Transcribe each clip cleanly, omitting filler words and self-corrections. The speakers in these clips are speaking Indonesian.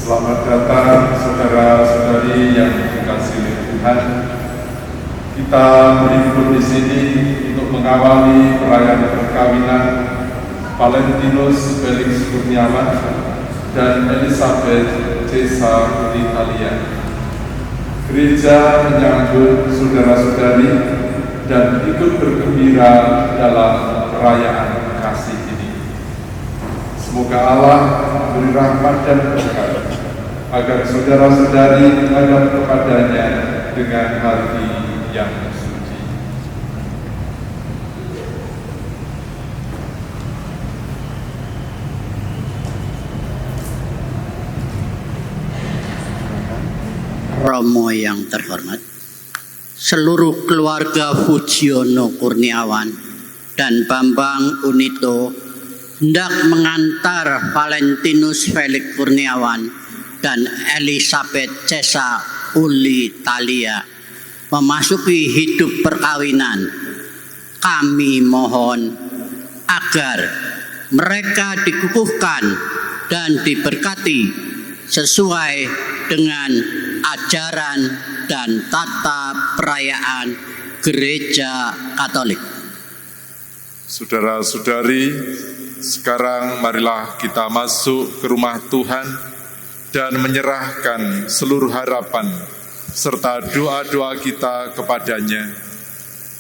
Selamat datang saudara-saudari yang dikasihi Tuhan. Kita berhimpun di sini untuk mengawali perayaan perkawinan Valentinus Felix Kurniawan dan Elizabeth Cesa Italia. Gereja menyambut saudara-saudari dan ikut bergembira dalam perayaan kasih ini. Semoga Allah beri rahmat dan berkat agar saudara-saudari menghadap kepadanya dengan hati yang suci. Romo yang terhormat, seluruh keluarga Fujiono Kurniawan dan Bambang Unito hendak mengantar Valentinus Felix Kurniawan dan Elizabeth Cesa Italia memasuki hidup perkawinan. Kami mohon agar mereka dikukuhkan dan diberkati sesuai dengan ajaran dan tata perayaan Gereja Katolik. Saudara-saudari, sekarang marilah kita masuk ke rumah Tuhan dan menyerahkan seluruh harapan serta doa-doa kita kepadanya.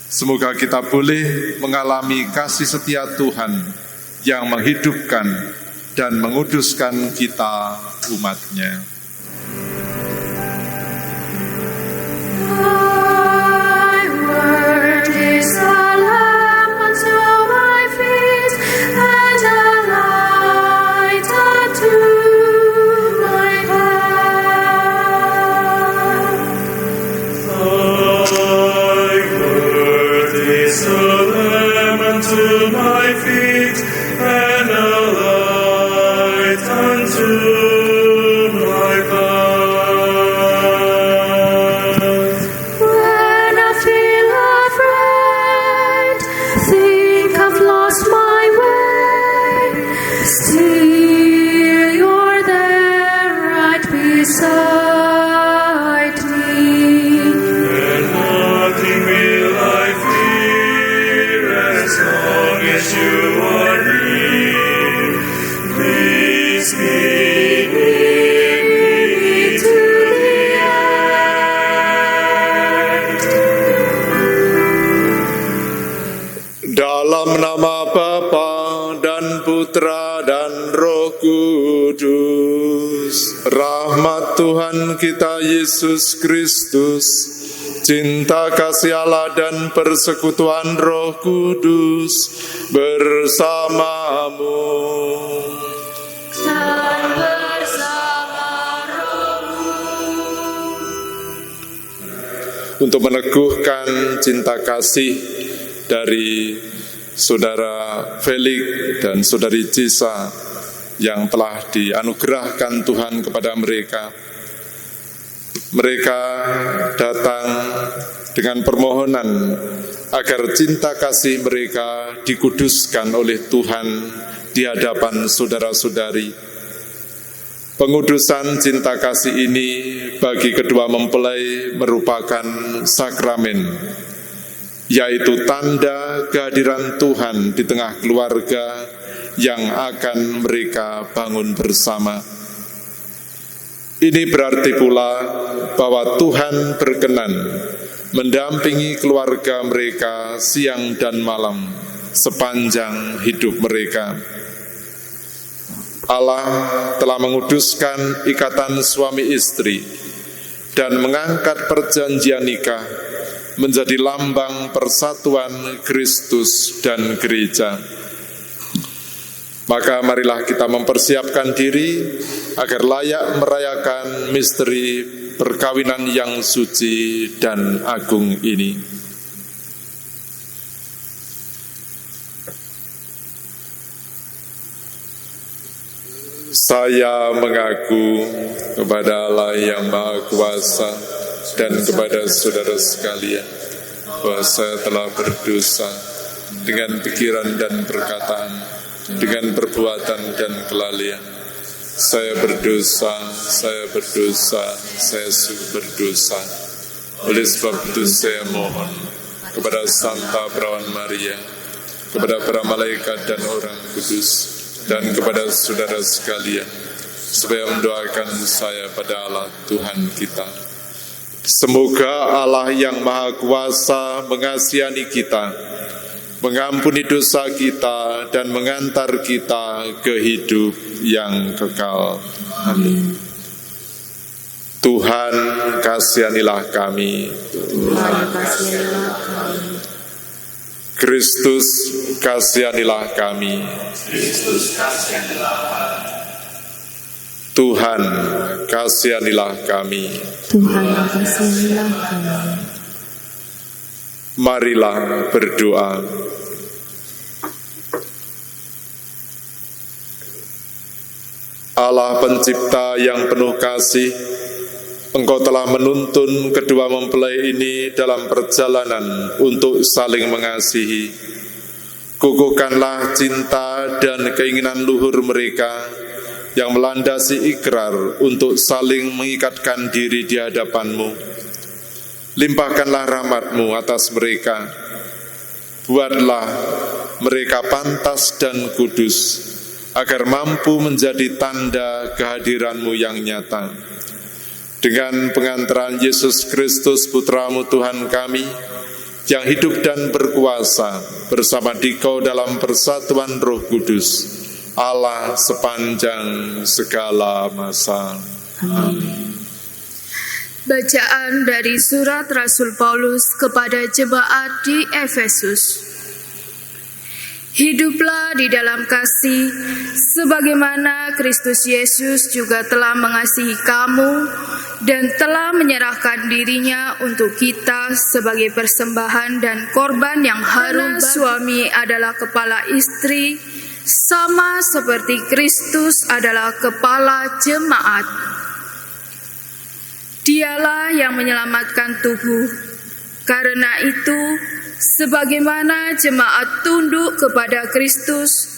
Semoga kita boleh mengalami kasih setia Tuhan yang menghidupkan dan menguduskan kita umat-Nya. Dalam nama Bapa dan Putra dan Roh Kudus, rahmat Tuhan kita Yesus Kristus, cinta kasih Allah dan persekutuan Roh Kudus bersamamu. Dan bersama rohmu. Untuk meneguhkan cinta kasih dari Saudara Felix dan Saudari Cesa yang telah dianugerahkan Tuhan kepada mereka. Mereka datang dengan permohonan agar cinta kasih mereka dikuduskan oleh Tuhan di hadapan saudara-saudari. Pengudusan cinta kasih ini bagi kedua mempelai merupakan sakramen, yaitu tanda kehadiran Tuhan di tengah keluarga yang akan mereka bangun bersama. Ini berarti pula bahwa Tuhan berkenan mendampingi keluarga mereka siang dan malam sepanjang hidup mereka. Allah telah menguduskan ikatan suami istri dan mengangkat perjanjian nikah menjadi lambang persatuan Kristus dan gereja. Maka marilah kita mempersiapkan diri agar layak merayakan misteri perkawinan yang suci dan agung ini. Saya mengaku kepada Allah yang Maha Kuasa dan kepada saudara sekalian bahwa saya telah berdosa dengan pikiran dan perkataan, dengan perbuatan dan kelalaian. saya berdosa, saya sungguh berdosa. Oleh sebab itu saya mohon kepada Santa Perawan Maria, kepada para malaikat dan orang kudus, dan kepada saudara sekalian, supaya mendoakan saya pada Allah Tuhan kita. Semoga Allah yang Maha Kuasa mengasihani kita, mengampuni dosa kita, dan mengantar kita ke hidup yang kekal. Amin. Tuhan kasihanilah kami. Kristus kasihanilah kami. Tuhan kasihanilah kami. Marilah berdoa. Allah pencipta yang penuh kasih, Engkau telah menuntun kedua mempelai ini dalam perjalanan untuk saling mengasihi. Kukuhkanlah cinta dan keinginan luhur mereka yang melandasi ikrar untuk saling mengikatkan diri di hadapan-Mu. Limpahkanlah rahmat-Mu atas mereka. Buatlah mereka pantas dan kudus, agar mampu menjadi tanda kehadiran-Mu yang nyata. Dengan pengantaran Yesus Kristus Putra-Mu Tuhan kami, yang hidup dan berkuasa bersama Dikau dalam persatuan Roh Kudus, Allah sepanjang segala masa. Amin. Bacaan dari surat Rasul Paulus kepada jemaat di Efesus. Hiduplah di dalam kasih, sebagaimana Kristus Yesus juga telah mengasihi kamu dan telah menyerahkan dirinya untuk kita sebagai persembahan dan korban yang harum. Suami adalah kepala istri, sama seperti Kristus adalah kepala jemaat. Dialah yang menyelamatkan tubuh. Karena itu, sebagaimana jemaat tunduk kepada Kristus,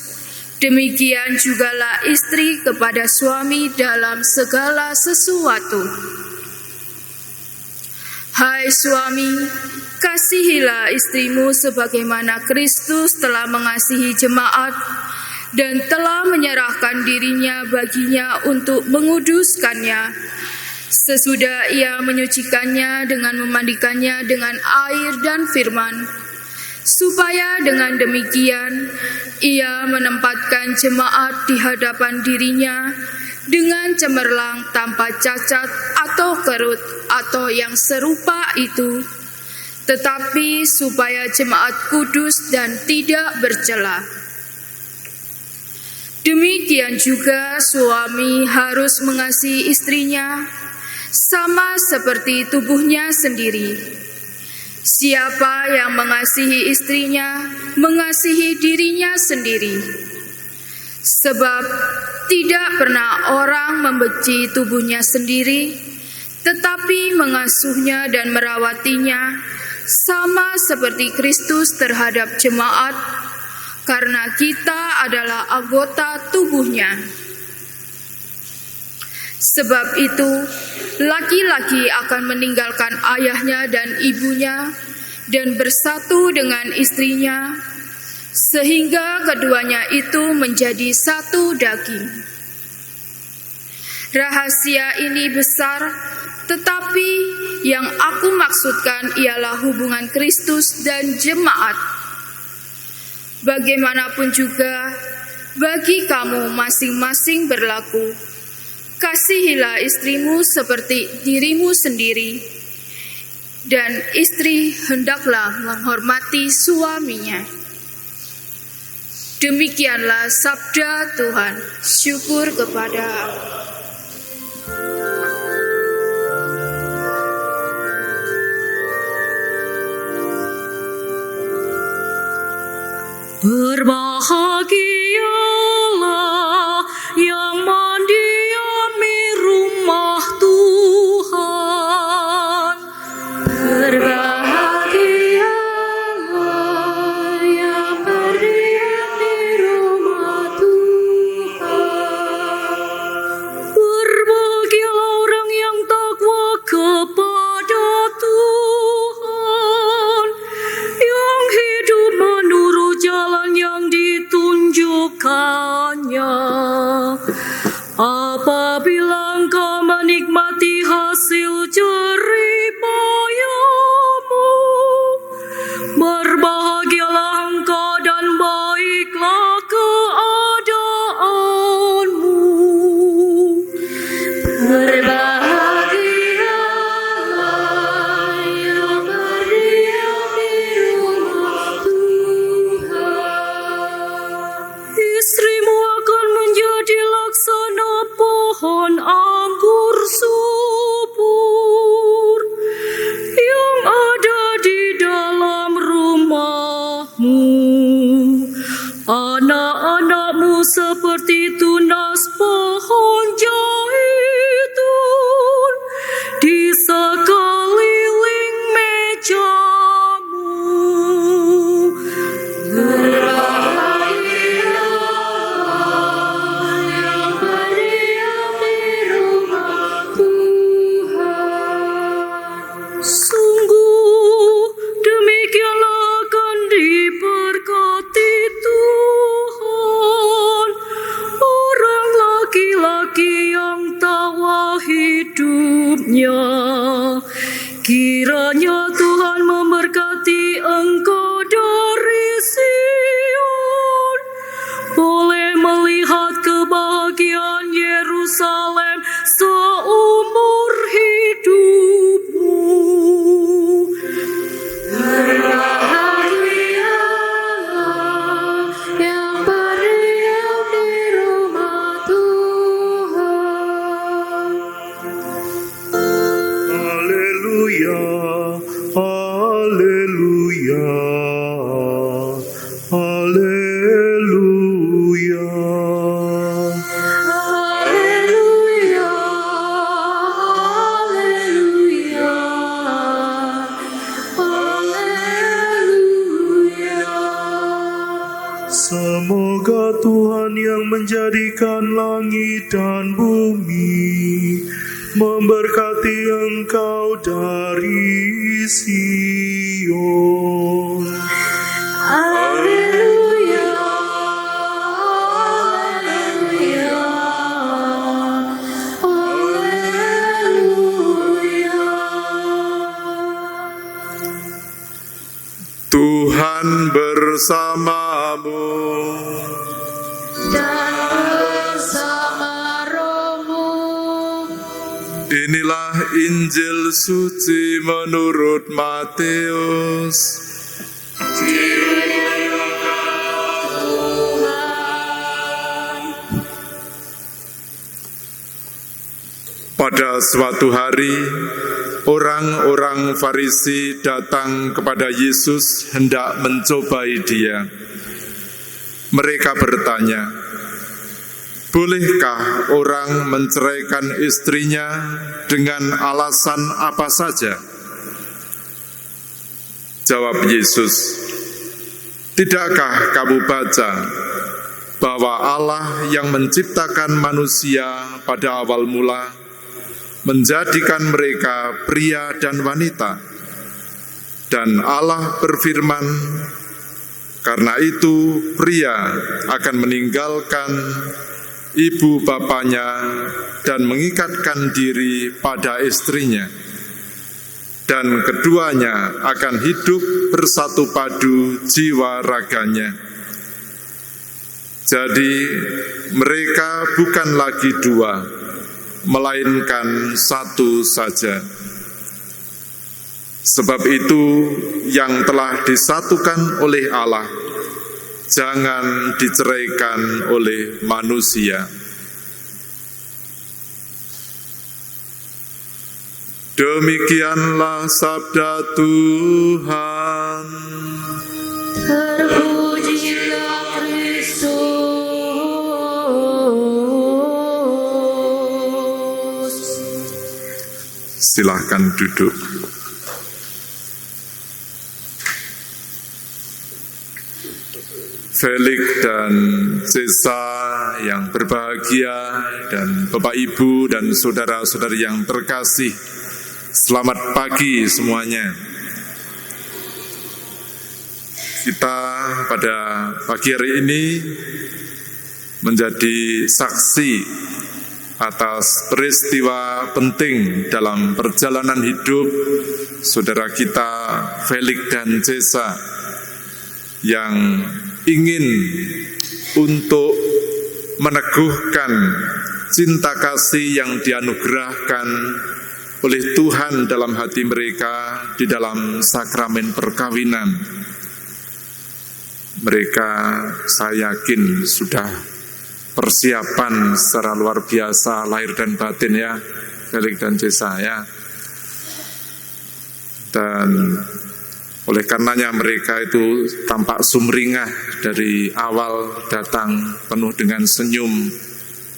demikian jugalah istri kepada suami dalam segala sesuatu. Hai suami, kasihilah istrimu sebagaimana Kristus telah mengasihi jemaat dan telah menyerahkan dirinya baginya untuk menguduskannya, sesudah ia menyucikannya dengan memandikannya dengan air dan firman, supaya dengan demikian ia menempatkan jemaat di hadapan dirinya dengan cemerlang tanpa cacat atau kerut atau yang serupa itu, tetapi supaya jemaat kudus dan tidak bercela. Demikian juga suami harus mengasihi istrinya sama seperti tubuhnya sendiri. Siapa yang mengasihi istrinya, mengasihi dirinya sendiri. Sebab tidak pernah orang membenci tubuhnya sendiri, tetapi mengasuhnya dan merawatinya, sama seperti Kristus terhadap jemaat, karena kita adalah anggota tubuhnya. Sebab itu, laki-laki akan meninggalkan ayahnya dan ibunya dan bersatu dengan istrinya, sehingga keduanya itu menjadi satu daging. Rahasia ini besar, tetapi yang aku maksudkan ialah hubungan Kristus dan jemaat. Bagaimanapun juga, bagi kamu masing-masing berlaku, kasihilah istrimu seperti dirimu sendiri, dan istri hendaklah menghormati suaminya. Demikianlah sabda Tuhan. Syukur kepada Allah. Berbahagialah yang mendiami rumah Tuhan. Berbahagialah yang berdiam di rumah Tuhan. Apabila engkau menikmati hasil jerih payahmu, berbahagialah engkau dan baiklah keadaanmu. Berbahagialah yang berdiam di rumah Tuhan. Istrimu akan menjadi laksana pohon anggur subur yang ada di dalam rumahmu. Anak-anakmu seperti tunas pohon zaitun di sekeliling mejamu. Sungguh demikianlah akan diberkati Tuhan orang laki-laki yang tawa hidupnya. Kiranya Tuhan memberkati engkau dari Sion, boleh melihat kebahagiaan Yerusalem seumur hidupmu. Berbahagialah yang berdiam di rumah Tuhan. Haleluya, haleluya, haleluya. Haleluya, haleluya, haleluya. Semoga Tuhan yang menjadikan langit dan bumi memberkati engkau dari Sion. Haleluya, haleluya, haleluya. Tuhan bersamamu. Dan bersama rohmu. Inilah Injil suci menurut Matius. Pada suatu hari, orang-orang Farisi datang kepada Yesus hendak mencobai Dia. Mereka bertanya, "Bolehkah orang menceraikan istrinya dengan alasan apa saja?" Jawab Yesus, "Tidakkah kamu baca bahwa Allah yang menciptakan manusia pada awal mula menjadikan mereka pria dan wanita, dan Allah berfirman, karena itu pria akan meninggalkan ibu bapanya dan mengikatkan diri pada istrinya, dan keduanya akan hidup bersatu padu jiwa raganya. Jadi mereka bukan lagi dua, melainkan satu saja. Sebab itu yang telah disatukan oleh Allah jangan diceraikan oleh manusia." Demikianlah sabda Tuhan. Terpujilah Kristus. Silahkan duduk. Felix dan Cesa yang berbahagia, dan Bapak Ibu dan saudara-saudari yang terkasih, selamat pagi semuanya. Kita pada pagi hari ini menjadi saksi atas peristiwa penting dalam perjalanan hidup saudara kita Felix dan Cesa yang ingin untuk meneguhkan cinta kasih yang dianugerahkan oleh Tuhan dalam hati mereka di dalam sakramen perkawinan. Mereka, saya yakin, sudah persiapan secara luar biasa lahir dan batin ya, Felix dan Cesa ya. Dan oleh karenanya mereka itu tampak sumringah dari awal datang penuh dengan senyum,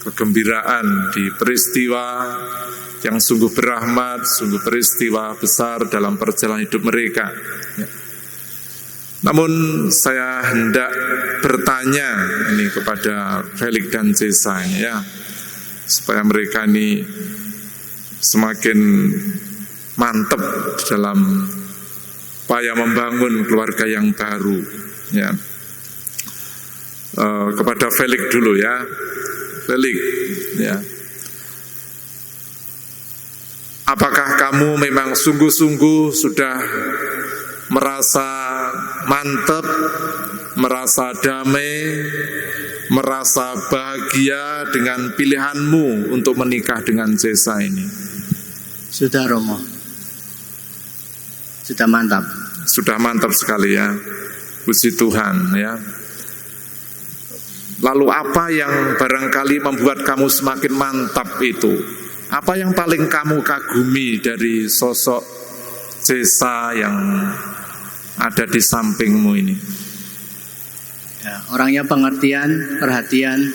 kegembiraan di peristiwa yang sungguh berahmat, sungguh peristiwa besar dalam perjalanan hidup mereka. Namun saya hendak bertanya ini kepada Felix dan Cesa ya, supaya mereka ini semakin mantap dalam upaya membangun keluarga yang baru ya. Kepada Felix dulu ya, Felix ya. Apakah kamu memang sungguh-sungguh sudah merasa mantap, merasa damai, merasa bahagia dengan pilihanmu untuk menikah dengan Cesa ini? Sudah Romo, sudah mantap. Sudah mantap sekali ya, puji Tuhan ya. Lalu apa yang barangkali membuat kamu semakin mantap itu? Apa yang paling kamu kagumi dari sosok Cesa yang ada di sampingmu ini? Ya, orangnya pengertian, perhatian.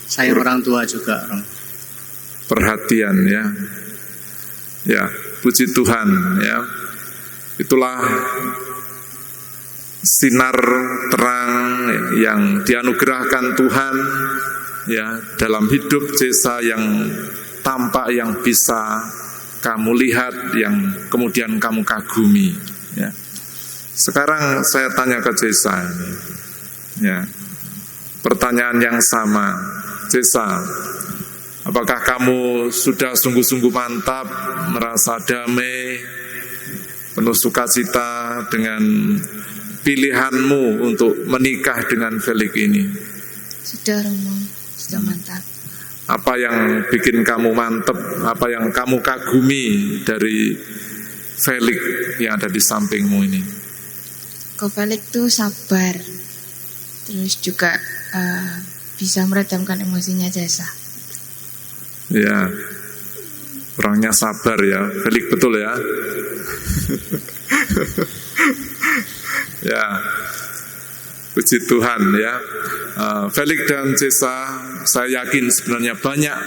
Sayang orang tua juga. Perhatian ya. Ya, puji Tuhan ya. Itulah sinar terang yang dianugerahkan Tuhan ya dalam hidup Cesa yang tampak, yang bisa kamu lihat, yang kemudian kamu kagumi ya. Sekarang saya tanya ke Cesa ini ya, pertanyaan yang sama. Cesa, apakah kamu sudah sungguh-sungguh mantap, merasa damai, penuh sukacita dengan pilihanmu untuk menikah dengan Felix ini? Sudah Romo, sudah mantap. Apa yang bikin kamu mantap, apa yang kamu kagumi dari Felix yang ada di sampingmu ini? Kok Felix tuh sabar, terus juga bisa meredamkan emosinya Cesa. Ya, orangnya sabar ya, Felix, betul ya. Ya, puji Tuhan ya. Felix dan Cesa, saya yakin sebenarnya banyak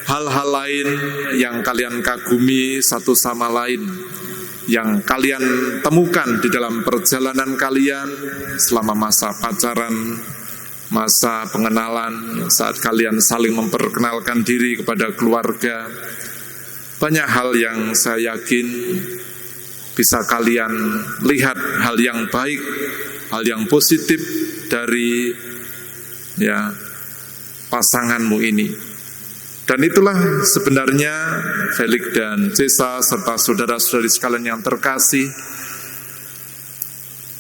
hal-hal lain yang kalian kagumi satu sama lain, yang kalian temukan di dalam perjalanan kalian selama masa pacaran, masa pengenalan, saat kalian saling memperkenalkan diri kepada keluarga. Banyak hal yang saya yakin bisa kalian lihat hal yang baik, hal yang positif dari ya pasanganmu ini. Dan itulah sebenarnya Felix dan Cesa serta saudara-saudari sekalian yang terkasih,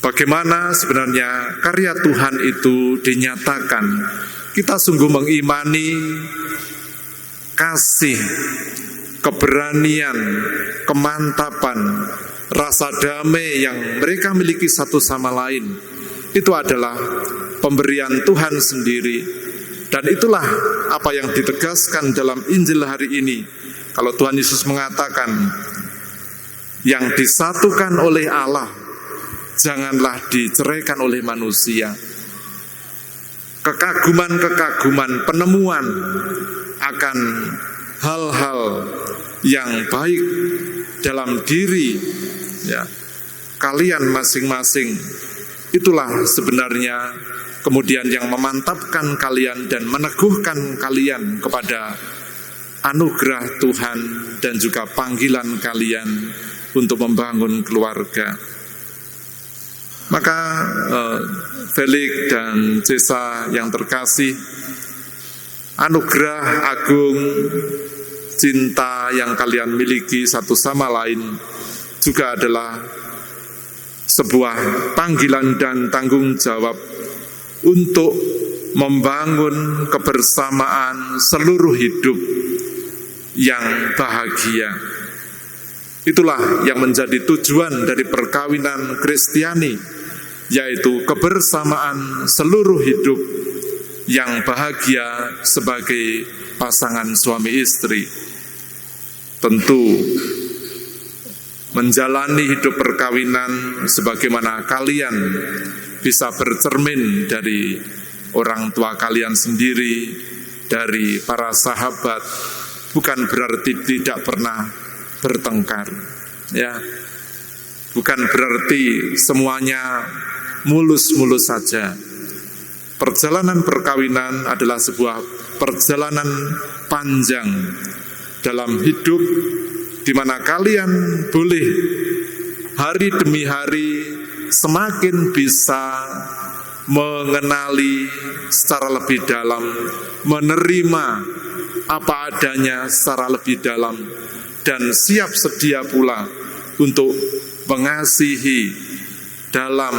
bagaimana sebenarnya karya Tuhan itu dinyatakan. Kita sungguh mengimani kasih, keberanian, kemantapan, rasa damai yang mereka miliki satu sama lain. Itu adalah pemberian Tuhan sendiri. Dan itulah apa yang ditegaskan dalam Injil hari ini. Kalau Tuhan Yesus mengatakan, yang disatukan oleh Allah janganlah diceraikan oleh manusia. Kekaguman-kekaguman, penemuan akan hal-hal yang baik dalam diri ya kalian masing-masing, itulah sebenarnya kemudian yang memantapkan kalian dan meneguhkan kalian kepada anugerah Tuhan dan juga panggilan kalian untuk membangun keluarga. Maka Felix dan Cesa yang terkasih, anugerah agung cinta yang kalian miliki satu sama lain juga adalah sebuah panggilan dan tanggung jawab untuk membangun kebersamaan seluruh hidup yang bahagia. Itulah yang menjadi tujuan dari perkawinan Kristiani, yaitu kebersamaan seluruh hidup yang bahagia sebagai pasangan suami istri. Tentu menjalani hidup perkawinan sebagaimana kalian bisa bercermin dari orang tua kalian sendiri, dari para sahabat, bukan berarti tidak pernah bertengkar, ya. Bukan berarti semuanya mulus-mulus saja. Perjalanan perkawinan adalah sebuah perjalanan panjang dalam hidup, di mana kalian boleh hari demi hari semakin bisa mengenali secara lebih dalam, menerima apa adanya secara lebih dalam, dan siap sedia pula untuk mengasihi dalam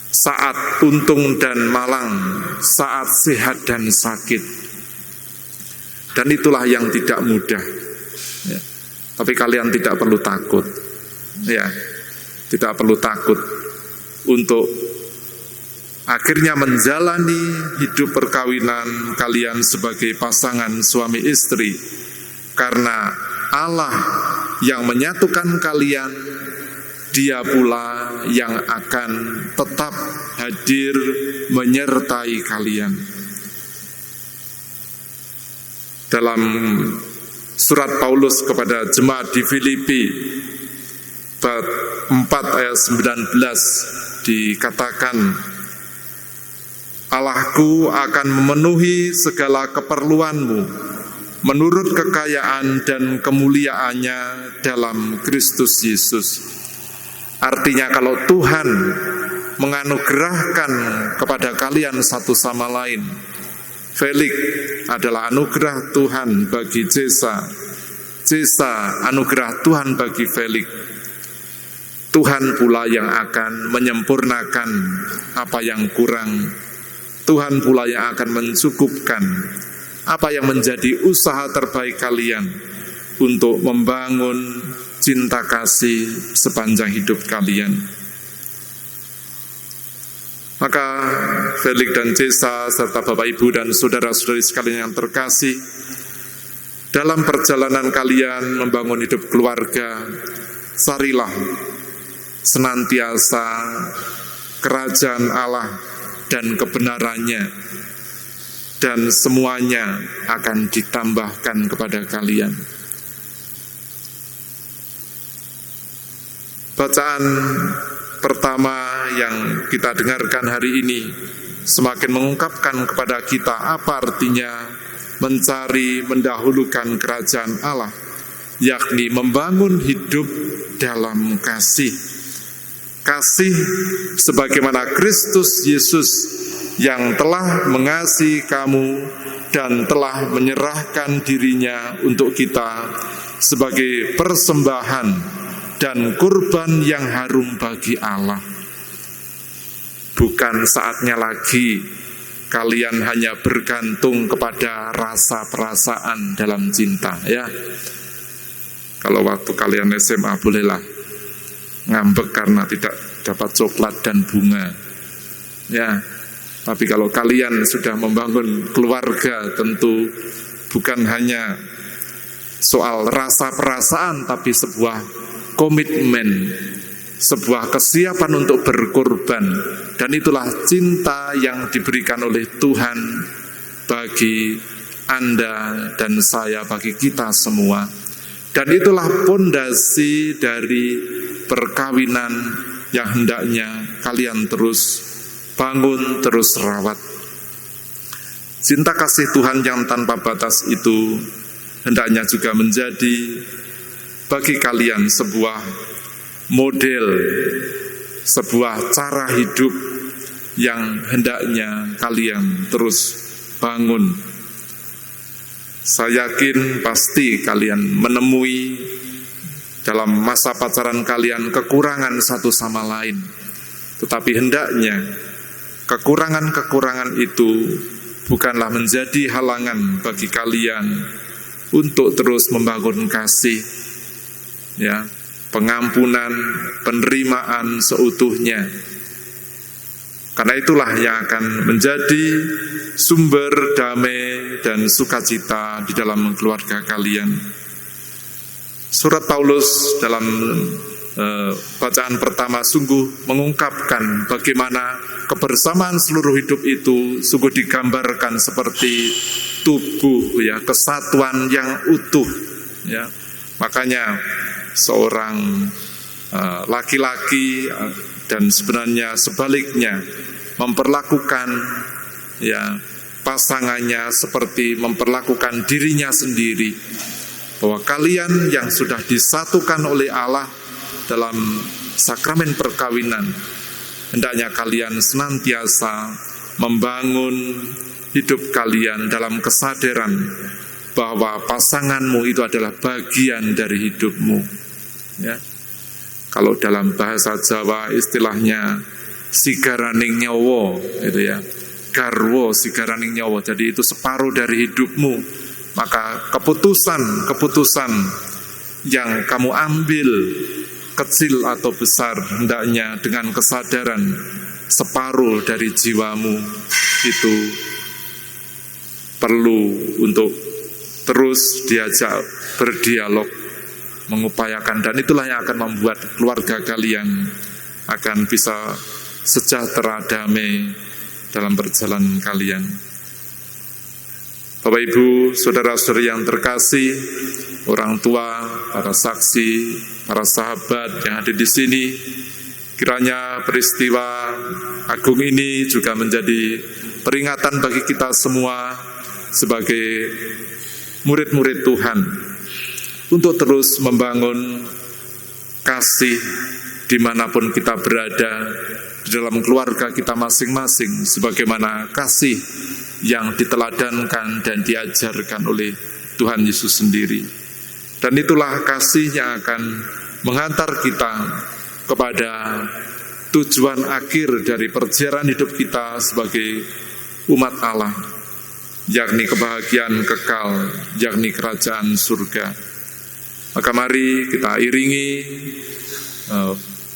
saat untung dan malang, saat sehat dan sakit. Dan itulah yang tidak mudah, ya. Tapi kalian tidak perlu takut, ya. Tidak perlu takut untuk akhirnya menjalani hidup perkawinan kalian sebagai pasangan suami istri, karena Allah yang menyatukan kalian, Dia pula yang akan tetap hadir menyertai kalian. Dalam surat Paulus kepada jemaat di Filipi bab 4 ayat 19 dikatakan, Allahku akan memenuhi segala keperluanmu menurut kekayaan dan kemuliaannya dalam Kristus Yesus. Artinya kalau Tuhan menganugerahkan kepada kalian satu sama lain, Felix adalah anugerah Tuhan bagi Jesa, Jesa anugerah Tuhan bagi Felix. Tuhan pula yang akan menyempurnakan apa yang kurang. Tuhan pula yang akan mencukupkan apa yang menjadi usaha terbaik kalian untuk membangun cinta kasih sepanjang hidup kalian. Maka Felix dan Jesa serta Bapak Ibu dan saudara-saudari sekalian yang terkasih, dalam perjalanan kalian membangun hidup keluarga, carilah senantiasa kerajaan Allah dan kebenarannya, dan semuanya akan ditambahkan kepada kalian. Bacaan pertama yang kita dengarkan hari ini semakin mengungkapkan kepada kita apa artinya mencari, mendahulukan kerajaan Allah, yakni membangun hidup dalam kasih. Kasih sebagaimana Kristus Yesus yang telah mengasihi kamu dan telah menyerahkan dirinya untuk kita sebagai persembahan dan kurban yang harum bagi Allah. Bukan saatnya lagi kalian hanya bergantung kepada rasa perasaan dalam cinta, ya. Kalau waktu kalian SMA bolehlah ngambek karena tidak dapat coklat dan bunga, ya. Tapi kalau kalian sudah membangun keluarga, tentu bukan hanya soal rasa perasaan, tapi sebuah komitmen, sebuah kesiapan untuk berkorban. Dan itulah cinta yang diberikan oleh Tuhan bagi Anda dan saya, bagi kita semua. Dan itulah pondasi dari perkawinan yang hendaknya kalian terus bangun, terus rawat. Cinta kasih Tuhan yang tanpa batas itu hendaknya juga menjadi bagi kalian sebuah model, sebuah cara hidup yang hendaknya kalian terus bangun. Saya yakin pasti kalian menemui dalam masa pacaran kalian kekurangan satu sama lain. Tetapi hendaknya kekurangan-kekurangan itu bukanlah menjadi halangan bagi kalian untuk terus membangun kasih, ya, pengampunan, penerimaan seutuhnya. Karena itulah yang akan menjadi sumber damai dan sukacita di dalam keluarga kalian. Surat Paulus dalam bacaan pertama sungguh mengungkapkan bagaimana kebersamaan seluruh hidup itu sungguh digambarkan seperti tubuh, ya, kesatuan yang utuh, ya. Makanya seorang laki-laki dan sebenarnya sebaliknya memperlakukan, ya, pasangannya seperti memperlakukan dirinya sendiri, bahwa kalian yang sudah disatukan oleh Allah dalam sakramen perkawinan, hendaknya kalian senantiasa membangun hidup kalian dalam kesadaran bahwa pasanganmu itu adalah bagian dari hidupmu, ya. Kalau dalam bahasa Jawa istilahnya sigaraning nyawa, itu ya, garwo sigaraning nyawa. Jadi itu separuh dari hidupmu. Maka keputusan yang kamu ambil, kecil atau besar, hendaknya dengan kesadaran separuh dari jiwamu itu perlu untuk terus diajak berdialog, mengupayakan, dan itulah yang akan membuat keluarga kalian akan bisa sejahtera, damai dalam perjalanan kalian. Bapak Ibu, saudara-saudari yang terkasih, orang tua, para saksi, para sahabat yang ada di sini, kiranya peristiwa agung ini juga menjadi peringatan bagi kita semua sebagai murid-murid Tuhan untuk terus membangun kasih dimanapun kita berada, di dalam keluarga kita masing-masing, sebagaimana kasih yang diteladankan dan diajarkan oleh Tuhan Yesus sendiri. Dan itulah kasih yang akan menghantar kita kepada tujuan akhir dari perjalanan hidup kita sebagai umat Allah, yakni kebahagiaan kekal, yakni kerajaan surga. Maka mari kita iringi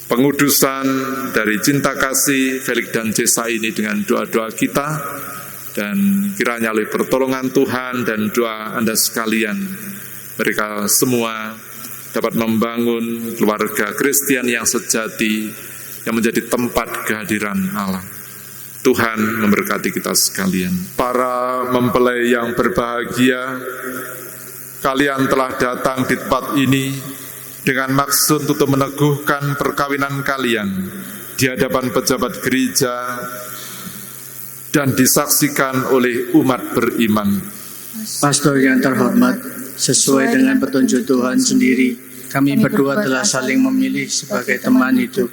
pengudusan dari cinta kasih Felix dan Jesa ini dengan doa-doa kita, dan kiranya oleh pertolongan Tuhan dan doa Anda sekalian, mereka semua dapat membangun keluarga Kristen yang sejati, yang menjadi tempat kehadiran Allah. Tuhan memberkati kita sekalian. Para mempelai yang berbahagia, kalian telah datang di tempat ini dengan maksud untuk meneguhkan perkawinan kalian di hadapan pejabat gereja dan disaksikan oleh umat beriman. Pastor yang terhormat, sesuai dengan petunjuk Tuhan sendiri, kami berdua telah saling memilih sebagai teman hidup.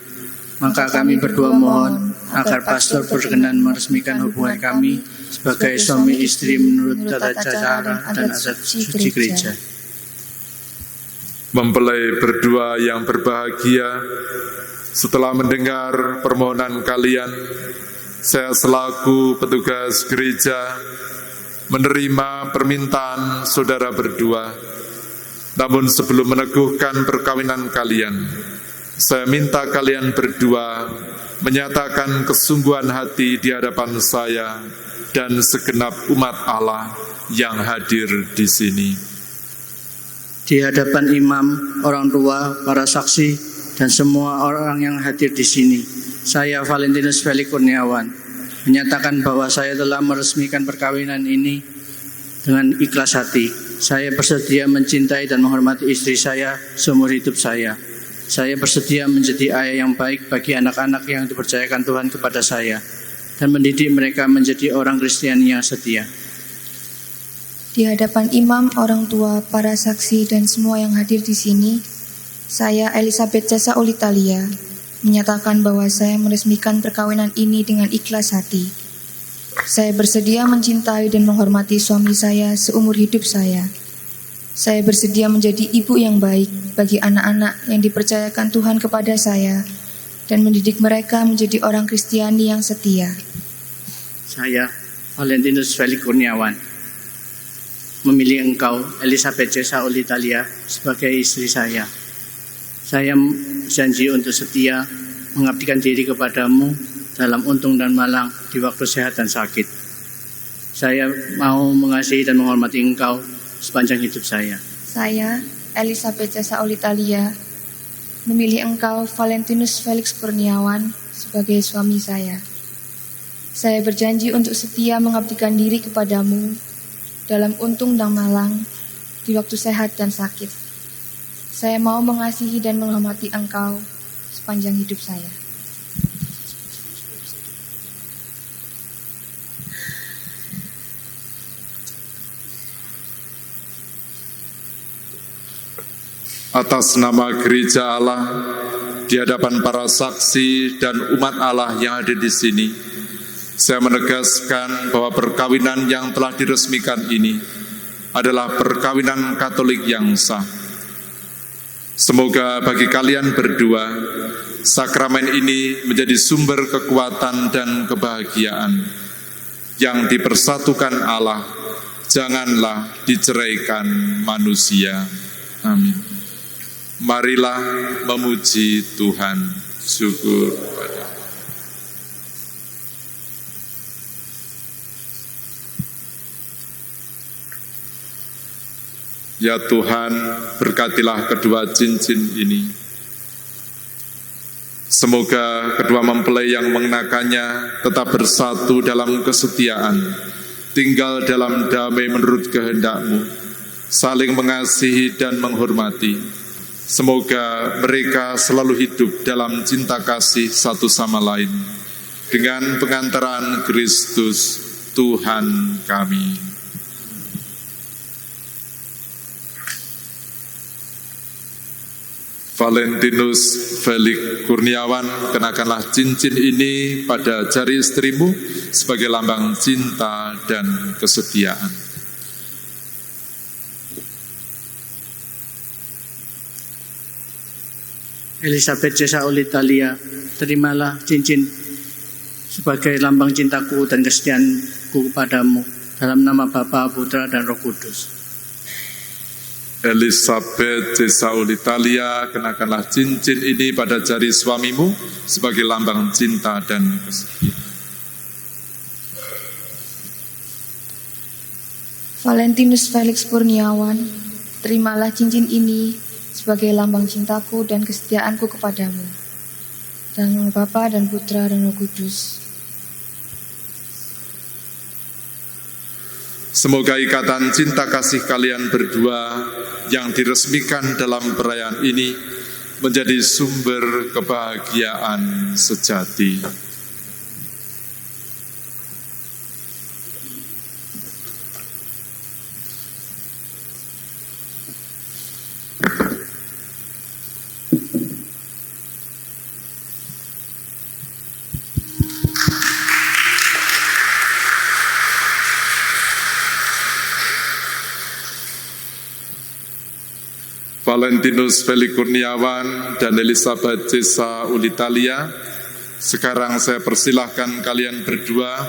Maka kami berdua mohon agar pastor berkenan meresmikan hubungan kami sebagai suami istri menurut tata cara dan adat suci gereja. Mempelai berdua yang berbahagia, setelah mendengar permohonan kalian, saya selaku petugas gereja menerima permintaan saudara berdua. Namun sebelum meneguhkan perkawinan kalian, saya minta kalian berdua menyatakan kesungguhan hati di hadapan saya dan segenap umat Allah yang hadir di sini. Di hadapan imam, orang tua, para saksi, dan semua orang yang hadir di sini, saya Valentinus Felix Kurniawan menyatakan bahwa saya telah meresmikan perkawinan ini dengan ikhlas hati. Saya bersedia mencintai dan menghormati istri saya seumur hidup saya. Saya bersedia menjadi ayah yang baik bagi anak-anak yang dipercayakan Tuhan kepada saya, dan mendidik mereka menjadi orang Kristen yang setia. Di hadapan imam, orang tua, para saksi, dan semua yang hadir di sini, saya Elisabeth Cesa Olitalia menyatakan bahwa saya meresmikan perkawinan ini dengan ikhlas hati. Saya bersedia mencintai dan menghormati suami saya seumur hidup saya. Saya bersedia menjadi ibu yang baik bagi anak-anak yang dipercayakan Tuhan kepada saya dan mendidik mereka menjadi orang Kristiani yang setia. Saya, Valentinus Felix Kurniawan, memilih engkau, Elizabeth Cesa Olitalia, sebagai istri saya. Saya janji untuk setia mengabdikan diri kepadamu dalam untung dan malang di waktu sehat dan sakit. Saya mau mengasihi dan menghormati engkau sepanjang hidup saya. Saya, Elizabeth Cesa Olitalia, memilih engkau, Valentinus Felix Kurniawan, sebagai suami saya. Saya berjanji untuk setia mengabdikan diri kepadamu dalam untung dan malang di waktu sehat dan sakit. Saya mau mengasihi dan menghormati engkau sepanjang hidup saya. Atas nama Gereja Allah, di hadapan para saksi dan umat Allah yang ada di sini, saya menegaskan bahwa perkawinan yang telah diresmikan ini adalah perkawinan Katolik yang sah. Semoga bagi kalian berdua, sakramen ini menjadi sumber kekuatan dan kebahagiaan yang dipersatukan Allah, janganlah diceraikan manusia. Amin. Marilah memuji Tuhan. Syukur pada Ya Tuhan, berkatilah kedua cincin ini. Semoga kedua mempelai yang mengenakannya tetap bersatu dalam kesetiaan, tinggal dalam damai menurut kehendak-Mu, saling mengasihi dan menghormati. Semoga mereka selalu hidup dalam cinta kasih satu sama lain, dengan pengantaran Kristus Tuhan kami. Valentinus Felix Kurniawan, kenakanlah cincin ini pada jari istrimu sebagai lambang cinta dan kesetiaan. Elizabeth Cesa Olitalia, terimalah cincin sebagai lambang cintaku dan kesetiaanku kepadamu, dalam nama Bapa, Putra, dan Roh Kudus. Elizabeth Cesa Olitalia, kenakanlah cincin ini pada jari suamimu sebagai lambang cinta dan kesetiaan. Valentinus Felix Kurniawan, terimalah cincin ini sebagai lambang cintaku dan kesetiaanku kepadamu, dalam nama Bapa dan Putra dan Roh Kudus. Semoga ikatan cinta kasih kalian berdua yang diresmikan dalam perayaan ini menjadi sumber kebahagiaan sejati. Valentinus Felix Kurniawan dan Elizabeth Cesa Olitalia, sekarang saya persilahkan kalian berdua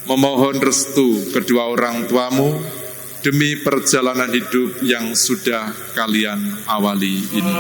memohon restu kedua orang tuamu demi perjalanan hidup yang sudah kalian awali ini.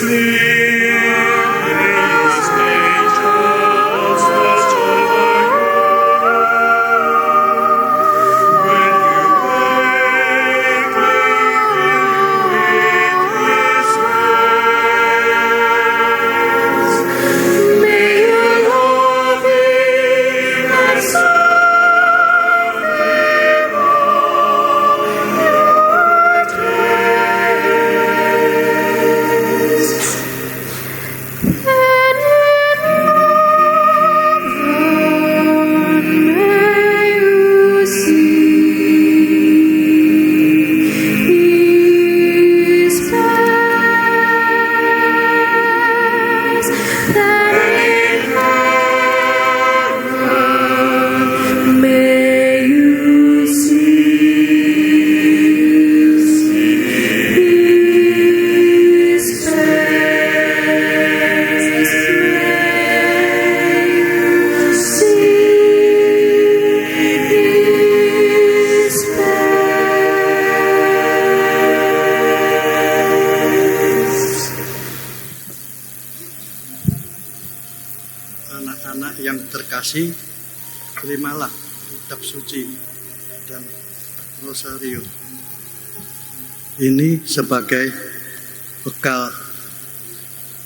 sleep, may his angels watch over you. When you wake, may you love him and serve him all your days. And in heaven may you see his face. And in heaven may you see his face. Anak-anak yang terkasih, terimalah kitab suci dan rosario ini sebagai bekal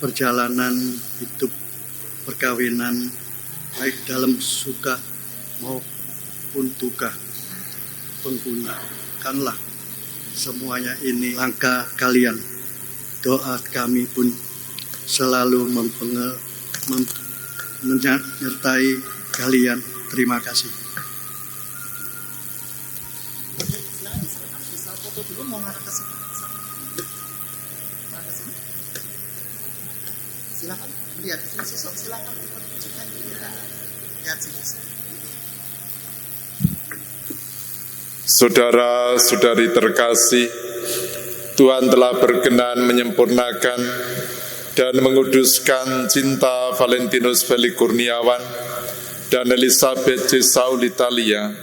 perjalanan hidup perkawinan, baik dalam suka maupun duka. Penggunakanlah semuanya ini langkah kalian. Doa kami pun selalu menyertai kalian. Terima kasih. Silakan melihat sosok, silakan tunjukkan. Lihat sini. Saudara-saudari terkasih, Tuhan telah berkenan menyempurnakan dan menguduskan cinta Valentinus Felix Kurniawan dan Elisabeth C. Saulitalia.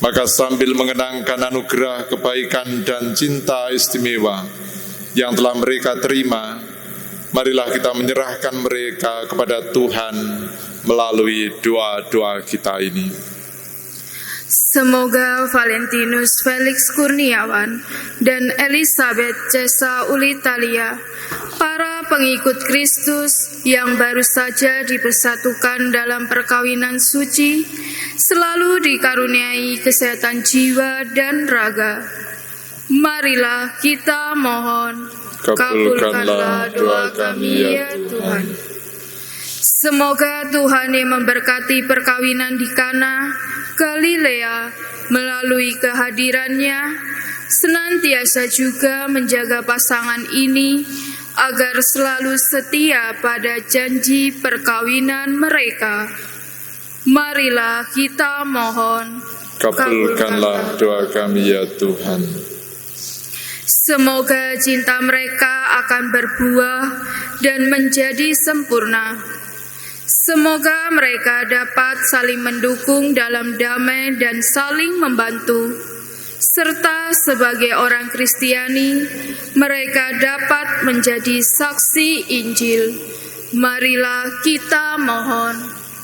Maka sambil mengenangkan anugerah kebaikan dan cinta istimewa yang telah mereka terima, marilah kita menyerahkan mereka kepada Tuhan melalui doa-doa kita ini. Semoga Valentinus Felix Kurniawan dan Elisabeth C. Saulitalia, para pengikut Kristus yang baru saja dipersatukan dalam perkawinan suci, selalu dikaruniai kesehatan jiwa dan raga. Marilah kita mohon, kabulkanlah doa kami ya Tuhan. Semoga Tuhan yang memberkati perkawinan di Kana, Galilea, melalui kehadirannya, senantiasa juga menjaga pasangan ini agar selalu setia pada janji perkawinan mereka. Marilah kita mohon, Kabulkanlah doa kami ya Tuhan. Semoga cinta mereka akan berbuah dan menjadi sempurna. Semoga mereka dapat saling mendukung dalam damai dan saling membantu. Serta sebagai orang Kristiani, mereka dapat menjadi saksi Injil. Marilah kita mohon.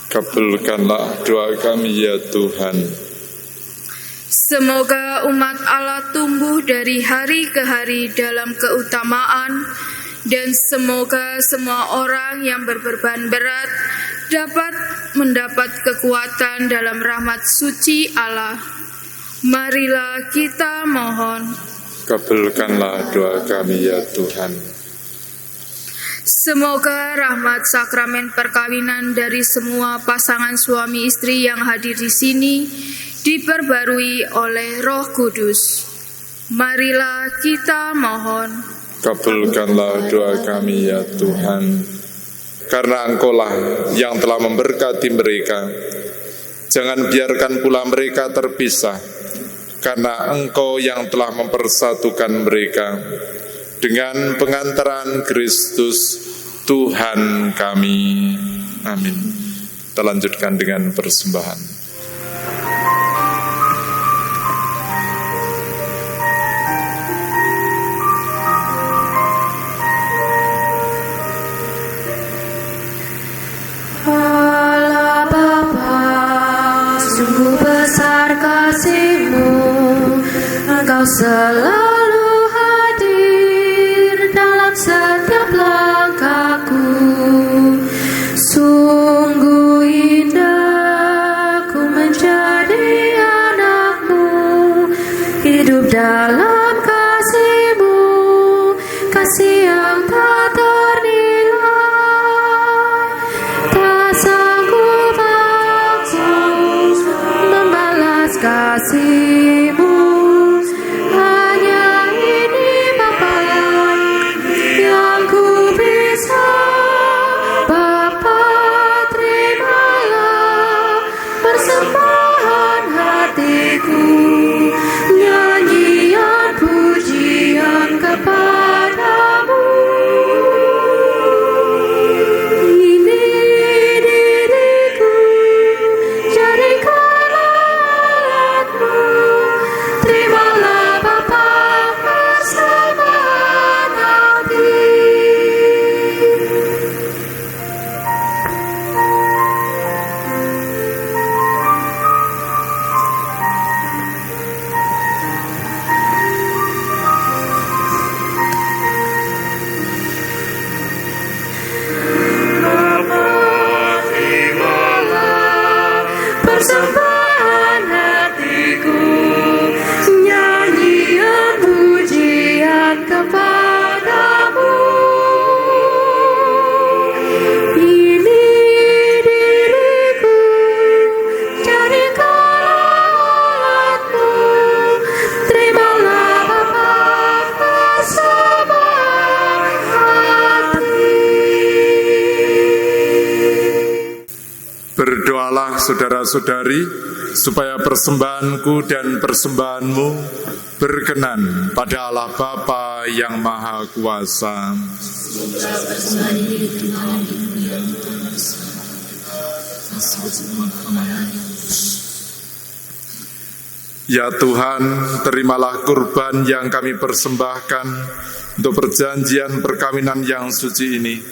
Kabulkanlah doa kami ya Tuhan. Semoga umat Allah tumbuh dari hari ke hari dalam keutamaan, dan semoga semua orang yang berbeban berat dapat mendapat kekuatan dalam rahmat suci Allah. Marilah kita mohon. Kabulkanlah doa kami ya Tuhan. Semoga rahmat sakramen perkawinan dari semua pasangan suami istri yang hadir di sini diperbarui oleh Roh Kudus. Marilah kita mohon. Kabulkanlah doa kami ya Tuhan. Karena Engkaulah yang telah memberkati mereka, jangan biarkan pula mereka terpisah, karena Engkau yang telah mempersatukan mereka dengan pengantaran Kristus Tuhan kami. Amin. Kita lanjutkan dengan persembahan. Engkau selalu hadir dalam setiap langkahku. Sungguh indah ku menjadi anakmu, hidup dalam kasih-Mu, kasih yang tak ternilai. Tak sanggup aku membalas kasih-Mu. Hanya ini Bapa yang ku bisa. Bapa, terimalah persembahan hatiku, nyanyian pujian kepadamu. Ini diriku, jadikanlah alatmu. Terimalah Bapa persembahan hati. Persembahan hatiku, nyanyian pujian kepadamu. Ini diriku, jadikanlah alatmu. Terimalah Bapa persembahan hati. Berdoalah saudara-saudari, supaya persembahanku dan persembahanmu berkenan pada Allah Bapa yang Maha Kuasa. Ya Tuhan, terimalah kurban yang kami persembahkan untuk perjanjian perkawinan yang suci ini.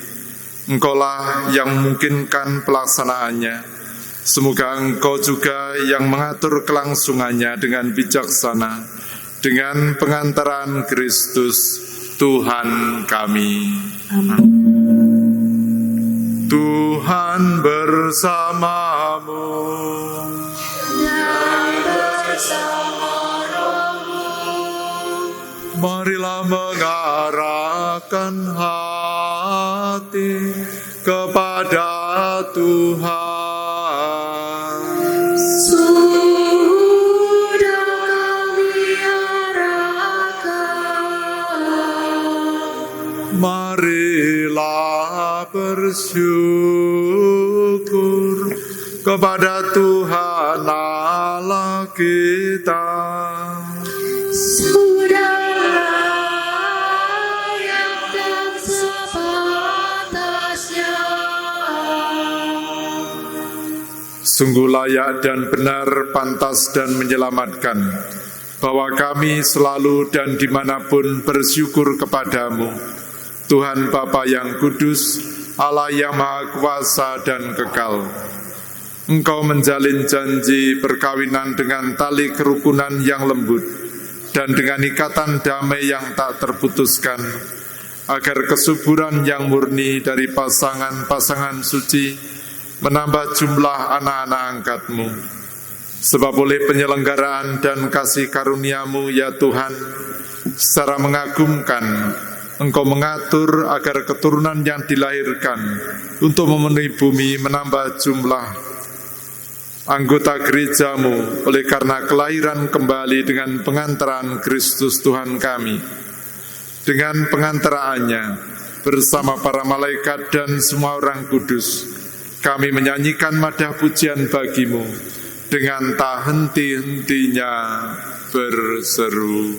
Engkaulah yang memungkinkan pelaksanaannya. Semoga Engkau juga yang mengatur kelangsungannya dengan bijaksana, dengan pengantaran Kristus Tuhan kami. Amin. Tuhan bersamamu. Dan bersama rohmu. Marilah mengarahkan hati kepada Tuhan. Sudah kami arahkan. Marilah bersyukur kepada Tuhan Allah kita. Sungguh layak dan benar, pantas dan menyelamatkan, bahwa kami selalu dan dimanapun bersyukur kepadamu, Tuhan Bapa yang kudus, Allah yang Maha Kuasa dan kekal. Engkau menjalin janji perkawinan dengan tali kerukunan yang lembut dan dengan ikatan damai yang tak terputuskan, agar kesuburan yang murni dari pasangan-pasangan suci menambah jumlah anak-anak angkat-Mu. Sebab oleh penyelenggaraan dan kasih karunia-Mu ya Tuhan, secara mengagumkan Engkau mengatur agar keturunan yang dilahirkan untuk memenuhi bumi menambah jumlah anggota gereja-Mu oleh karena kelahiran kembali dengan pengantaran Kristus Tuhan kami. Dengan pengantaraannya bersama para malaikat dan semua orang kudus, kami menyanyikan madah pujian bagi-Mu dengan tak henti-hentinya berseru.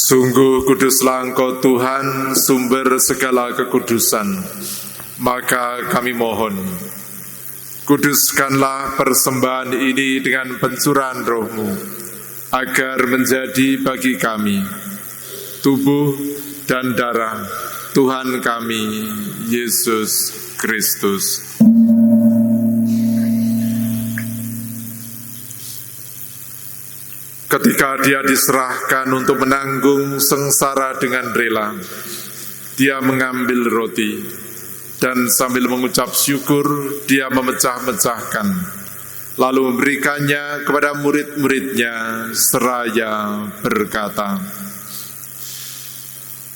Sungguh kuduslah Engkau Tuhan, sumber segala kekudusan. Maka kami mohon, kuduskanlah persembahan ini dengan pencurahan Roh-Mu, agar menjadi bagi kami tubuh dan darah Tuhan kami, Yesus Kristus. Ketika Dia diserahkan untuk menanggung sengsara dengan rela, Dia mengambil roti, dan sambil mengucap syukur, Dia memecah-mecahkan, lalu memberikannya kepada murid-muridnya, seraya berkata,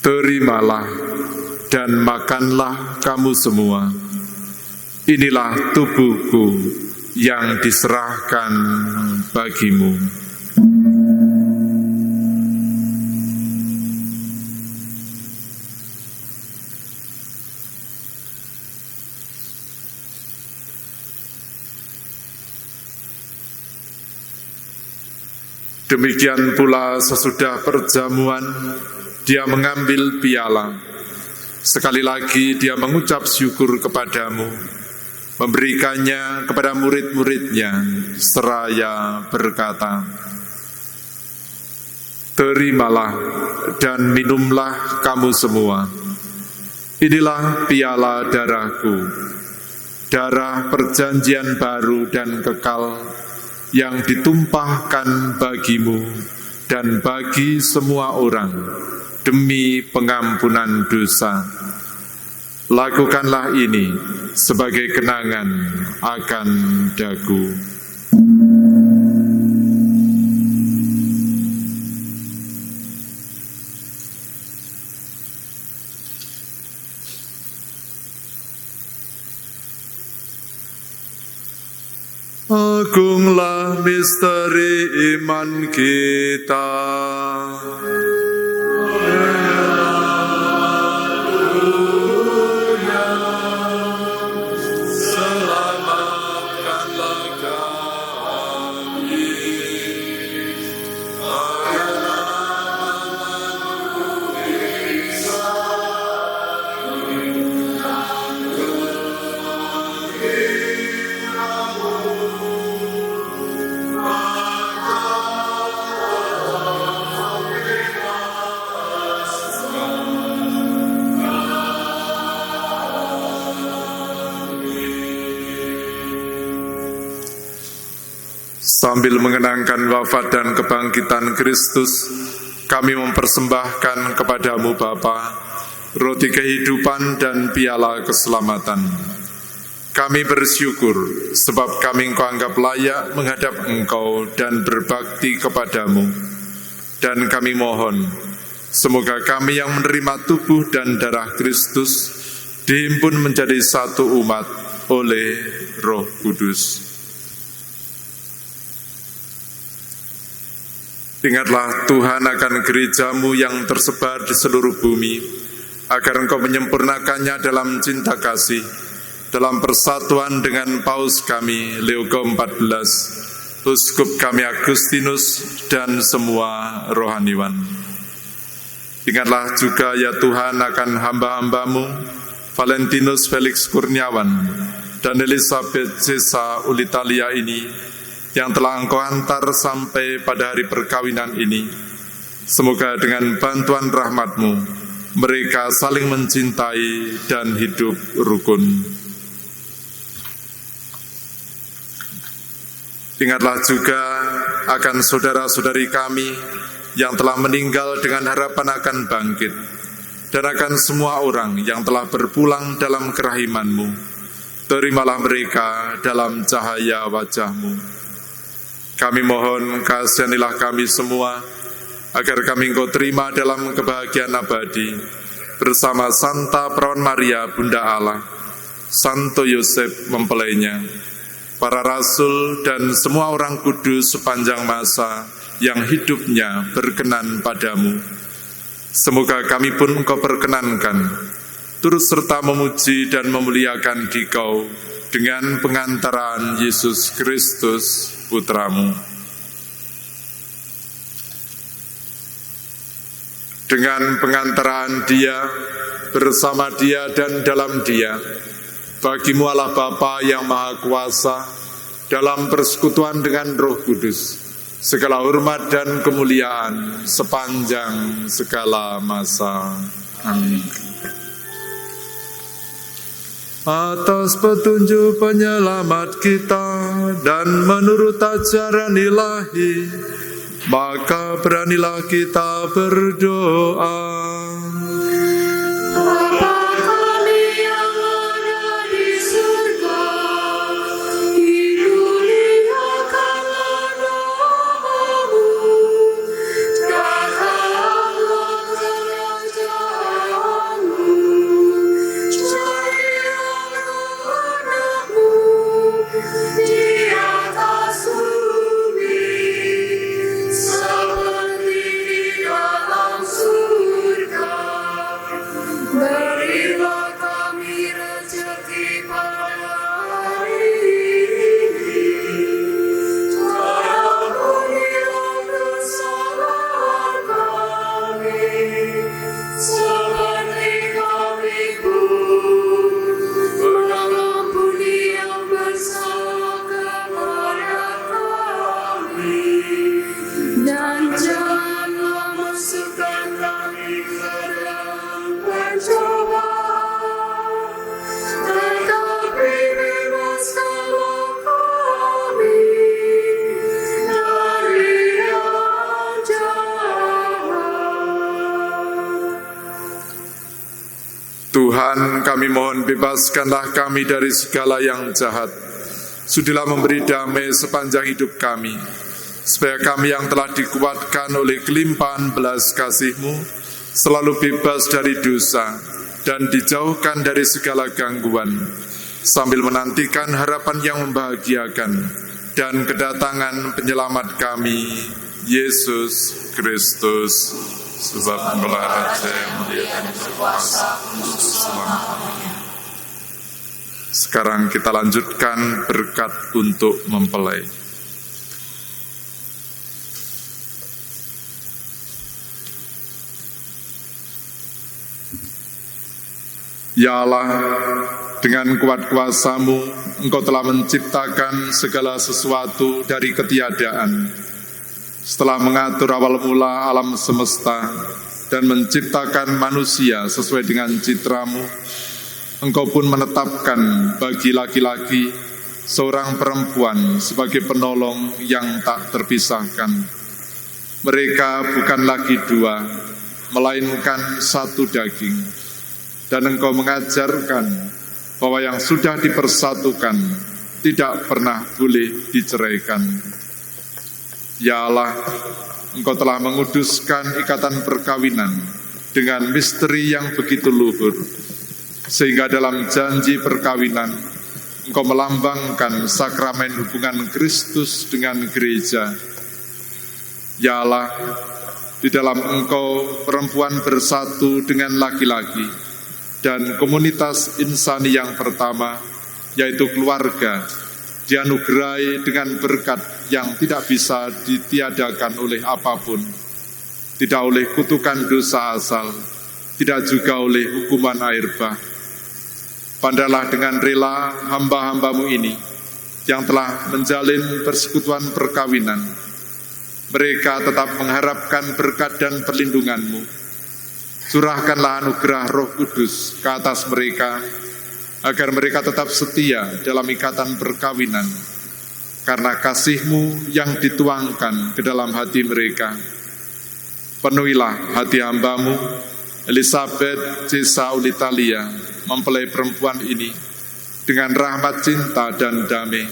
"Terimalah dan makanlah kamu semua. Inilah tubuhku yang diserahkan bagimu." Demikian pula sesudah perjamuan, Dia mengambil piala. Sekali lagi Dia mengucap syukur kepadamu, memberikannya kepada murid-muridnya, seraya berkata, "Terimalah dan minumlah kamu semua. Inilah piala darahku, darah perjanjian baru dan kekal, yang ditumpahkan bagimu dan bagi semua orang demi pengampunan dosa. Lakukanlah ini sebagai kenangan akan daku." Agunglah misteri iman kita. Selamatkanlah kami. Sambil mengenangkan wafat dan kebangkitan Kristus, kami mempersembahkan kepadamu Bapa, roti kehidupan dan piala keselamatan. Kami bersyukur sebab kami Engkau anggap layak menghadap Engkau dan berbakti kepadamu. Dan kami mohon, semoga kami yang menerima tubuh dan darah Kristus dihimpun menjadi satu umat oleh Roh Kudus. Ingatlah Tuhan akan gerejamu yang tersebar di seluruh bumi, agar Engkau menyempurnakannya dalam cinta kasih, dalam persatuan dengan Paus kami, Leo ke-14, Uskup kami Agustinus, dan semua rohaniwan. Ingatlah juga ya Tuhan akan hamba-hambamu, Valentinus Felix Kurniawan, dan Elisabeth Cesa Ulitalia ini, yang telah Engkau antar sampai pada hari perkawinan ini. Semoga dengan bantuan rahmat-Mu, mereka saling mencintai dan hidup rukun. Ingatlah juga akan saudara-saudari kami yang telah meninggal dengan harapan akan bangkit, dan akan semua orang yang telah berpulang dalam kerahiman-Mu. Terimalah mereka dalam cahaya wajah-Mu. Kami mohon kasihanilah kami semua, agar kami Engkau terima dalam kebahagiaan abadi, bersama Santa Perawan Maria Bunda Allah, Santo Yosef mempelainya, para rasul dan semua orang kudus sepanjang masa yang hidupnya berkenan padamu. Semoga kami pun Engkau perkenankan, turut serta memuji dan memuliakan Dikau dengan pengantaran Yesus Kristus, Putramu. dengan pengantaraan Dia, bersama Dia dan dalam Dia. Bagimu Allah Bapa yang Maha Kuasa, dalam persekutuan dengan Roh Kudus, segala hormat dan kemuliaan sepanjang segala masa. Amin. Atas petunjuk penyelamat kita dan menurut ajaran ilahi, maka beranilah kita berdoa. Bapa kami yang ada di surga, dimuliakanlah namamu, datanglah kerajaanmu, jadilah kehendakmu di atas bumi seperti di dalam surga. Berilah kami rezeki pada hari ini, dan ampunilah kesalahan kami, seperti kami pun mengampuni yang bersalah kepada kami, dan janganlah masukkan kami ke dalam pencobaan, tetapi bebaskanlah kami dari yang jahat. Tuhan, kami mohon bebaskanlah kami dari segala yang jahat. Sudilah memberi damai sepanjang hidup kami, supaya kami yang telah dikuatkan oleh kelimpahan belas kasih-Mu selalu bebas dari dosa dan dijauhkan dari segala gangguan, sambil menantikan harapan yang membahagiakan dan kedatangan penyelamat kami, Yesus Kristus. Sebab Engkaulah Raja yang mulia dan berkuasa untuk selama-lamanya. Sekarang kita lanjutkan berkat untuk mempelai. Ya Allah, dengan kuat kuasa-Mu, Engkau telah menciptakan segala sesuatu dari ketiadaan. Setelah mengatur awal mula alam semesta dan menciptakan manusia sesuai dengan citra-Mu, Engkau pun menetapkan bagi laki-laki seorang perempuan sebagai penolong yang tak terpisahkan. Mereka bukan lagi dua, melainkan satu daging. Dan Engkau mengajarkan bahwa yang sudah dipersatukan tidak pernah boleh diceraikan. Ya Allah, Engkau telah menguduskan ikatan perkawinan dengan misteri yang begitu luhur, sehingga dalam janji perkawinan Engkau melambangkan sakramen hubungan Kristus dengan gereja. Ya Allah, di dalam Engkau perempuan bersatu dengan laki-laki, dan komunitas insani yang pertama, yaitu keluarga, dianugerahi dengan berkat yang tidak bisa ditiadakan oleh apapun, tidak oleh kutukan dosa asal, tidak juga oleh hukuman air bah. Pandanglah dengan rela hamba-hamba-Mu ini yang telah menjalin persekutuan perkawinan. Mereka tetap mengharapkan berkat dan perlindungan-Mu. Curahkanlah anugerah Roh Kudus ke atas mereka, agar mereka tetap setia dalam ikatan perkawinan, karena kasih-Mu yang dituangkan ke dalam hati mereka. Penuhilah hati hamba-Mu, Elisabeth C. Saulitalia, mempelai perempuan ini, dengan rahmat cinta dan damai.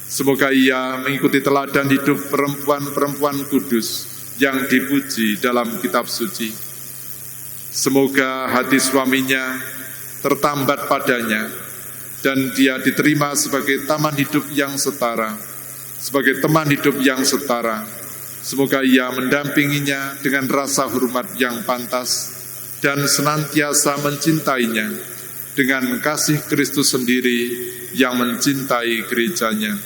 Semoga ia mengikuti teladan hidup perempuan-perempuan kudus yang dipuji dalam kitab suci. Semoga hati suaminya tertambat padanya, dan dia diterima sebagai taman hidup yang setara, sebagai teman hidup yang setara. Semoga ia mendampinginya dengan rasa hormat yang pantas, dan senantiasa mencintainya dengan kasih Kristus sendiri yang mencintai gerejanya.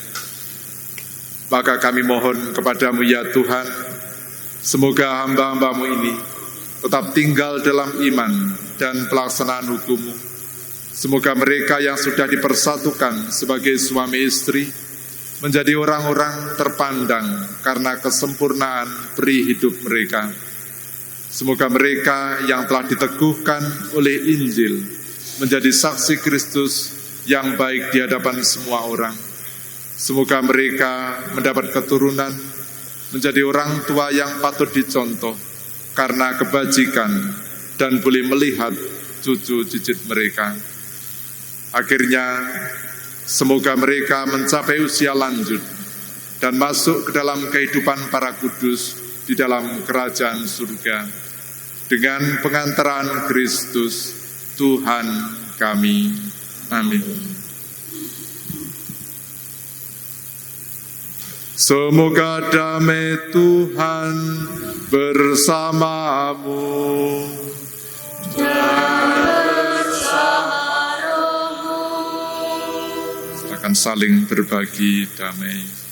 Maka kami mohon kepadamu ya Tuhan, semoga hamba-hamba-Mu ini tetap tinggal dalam iman dan pelaksanaan hukum-Mu. Semoga mereka yang sudah dipersatukan sebagai suami istri menjadi orang-orang terpandang karena kesempurnaan peri hidup mereka. Semoga mereka yang telah diteguhkan oleh Injil menjadi saksi Kristus yang baik di hadapan semua orang. Semoga mereka mendapat keturunan menjadi orang tua yang patut dicontoh karena kebajikan dan boleh melihat cucu cicit mereka. Akhirnya, semoga mereka mencapai usia lanjut dan masuk ke dalam kehidupan para kudus di dalam kerajaan surga dengan pengantaran Kristus Tuhan kami. Amin. Semoga damai Tuhan bersamamu. Akan saling berbagi damai.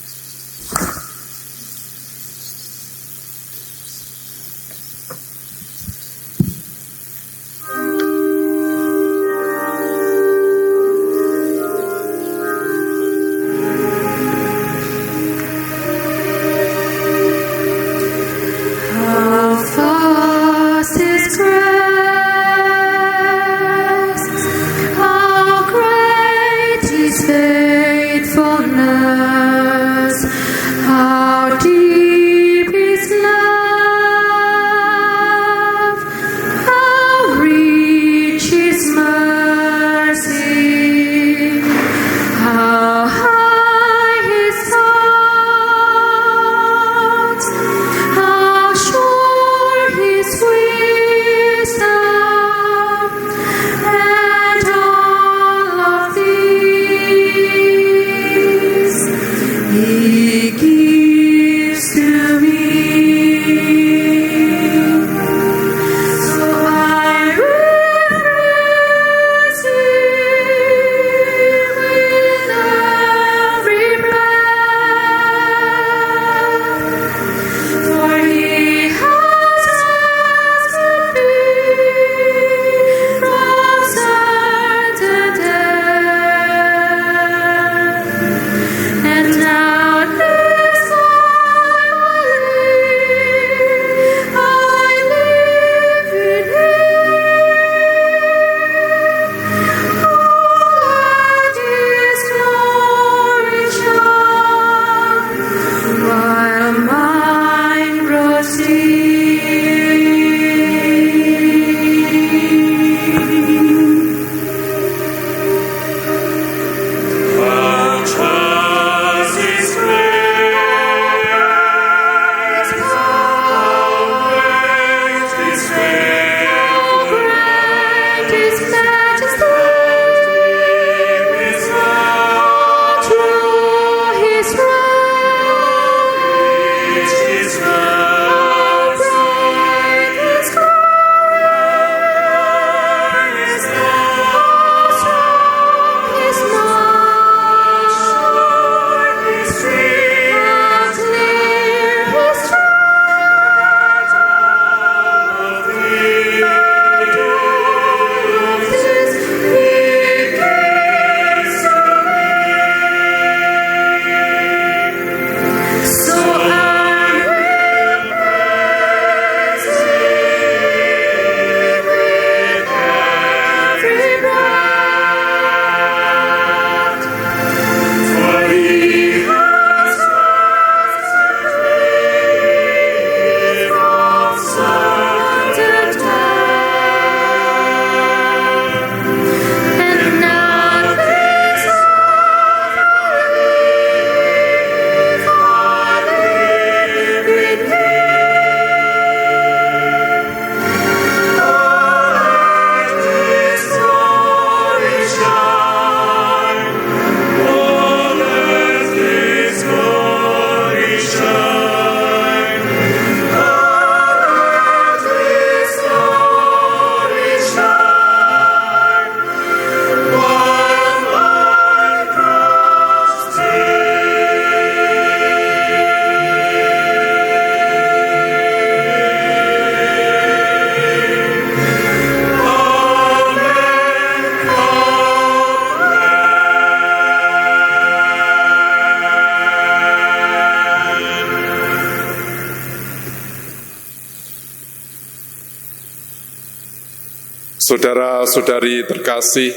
Saudara-saudari terkasih,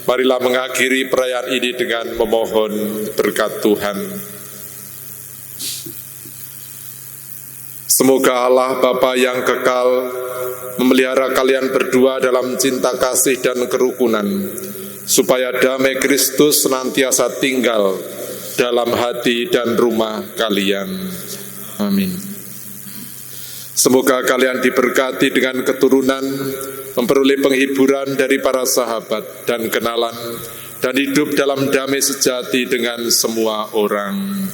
marilah mengakhiri perayaan ini dengan memohon berkat Tuhan. Semoga Allah Bapa yang kekal memelihara kalian berdua dalam cinta kasih dan kerukunan, supaya damai Kristus senantiasa tinggal dalam hati dan rumah kalian. Amin. Semoga kalian diberkati dengan keturunan, memperoleh penghiburan dari para sahabat dan kenalan, dan hidup dalam damai sejati dengan semua orang.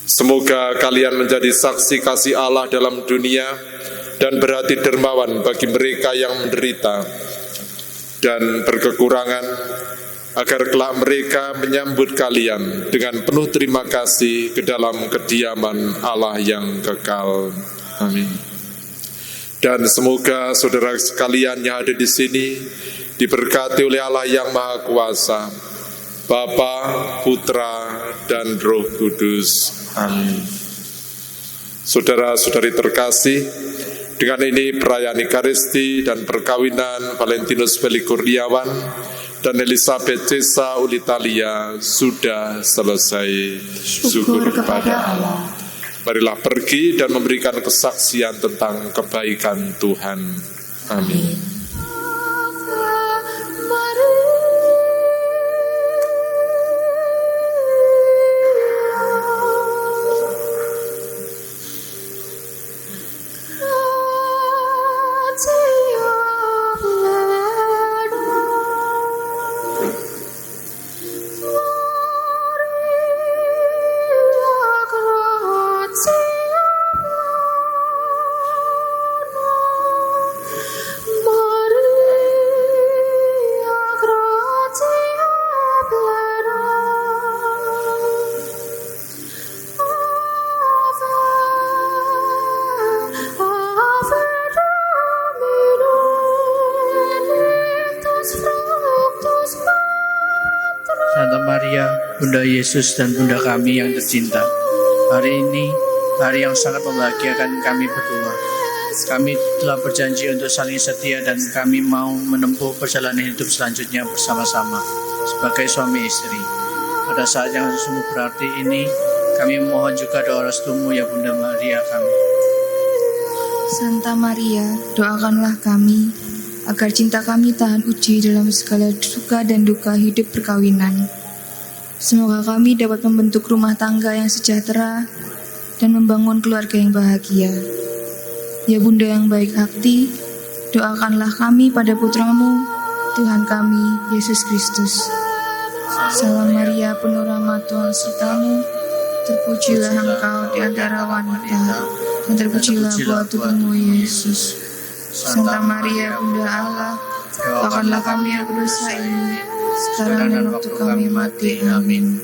Semoga kalian menjadi saksi kasih Allah dalam dunia dan berhati dermawan bagi mereka yang menderita dan berkekurangan, agar kelak mereka menyambut kalian dengan penuh terima kasih ke dalam kediaman Allah yang kekal. Amin. Dan semoga saudara sekalian yang ada di sini diberkati oleh Allah yang Maha Kuasa, Bapa, Putra, dan Roh Kudus. Amin. Saudara-saudari terkasih, dengan ini perayaan Ekaristi dan perkawinan Valentinus Felix Kurniawan dan Elisabeth Cesa Ulitalia sudah selesai. Syukur kepada Allah. Marilah pergi dan memberikan kesaksian tentang kebaikan Tuhan. Amin. Santa Maria, Bunda Yesus dan Bunda kami yang tercinta, hari ini hari yang sangat membahagiakan kami berdua. Kami telah berjanji untuk saling setia dan kami mau menempuh perjalanan hidup selanjutnya bersama-sama sebagai suami istri. Pada saat yang sungguh berarti ini, kami memohon juga doa restumu ya Bunda Maria kami. Santa Maria, doakanlah kami agar cinta kami tahan uji dalam segala suka dan duka hidup perkawinan. Semoga kami dapat membentuk rumah tangga yang sejahtera dan membangun keluarga yang bahagia. Ya Bunda yang baik hati, doakanlah kami pada putramu, Tuhan kami, Yesus Kristus. Salam Maria, penuh rahmat Tuhan sertamu, terpujilah engkau di antara wanita, dan terpujilah buah tubuhmu, Yesus. Santa Maria, Bunda Allah, doakanlah kami yang berdosa ini, sekarang dan waktu kami mati. Amin.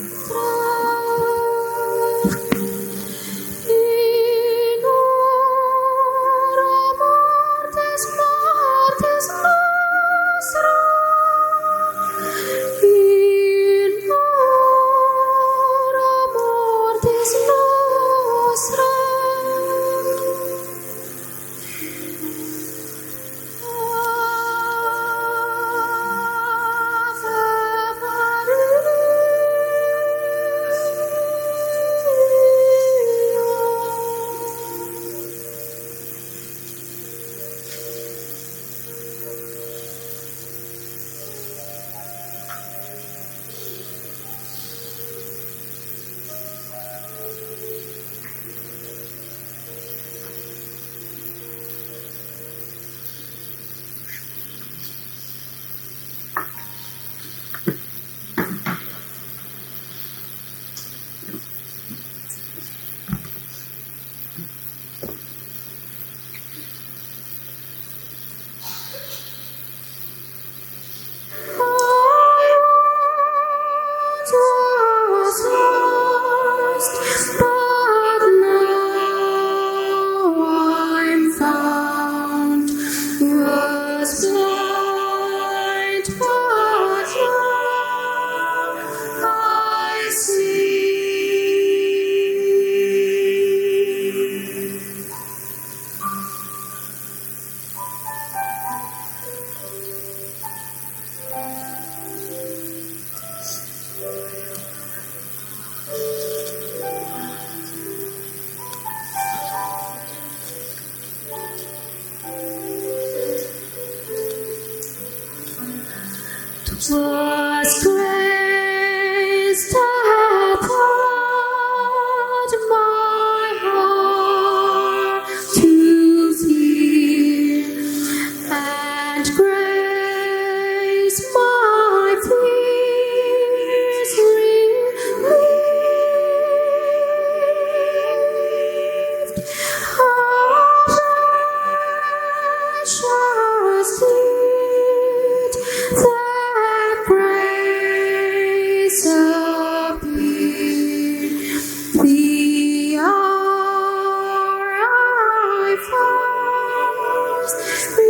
Was grace that taught my heart to fear, and grace my fears relieved. How precious did that grace appear, the hour I first believed.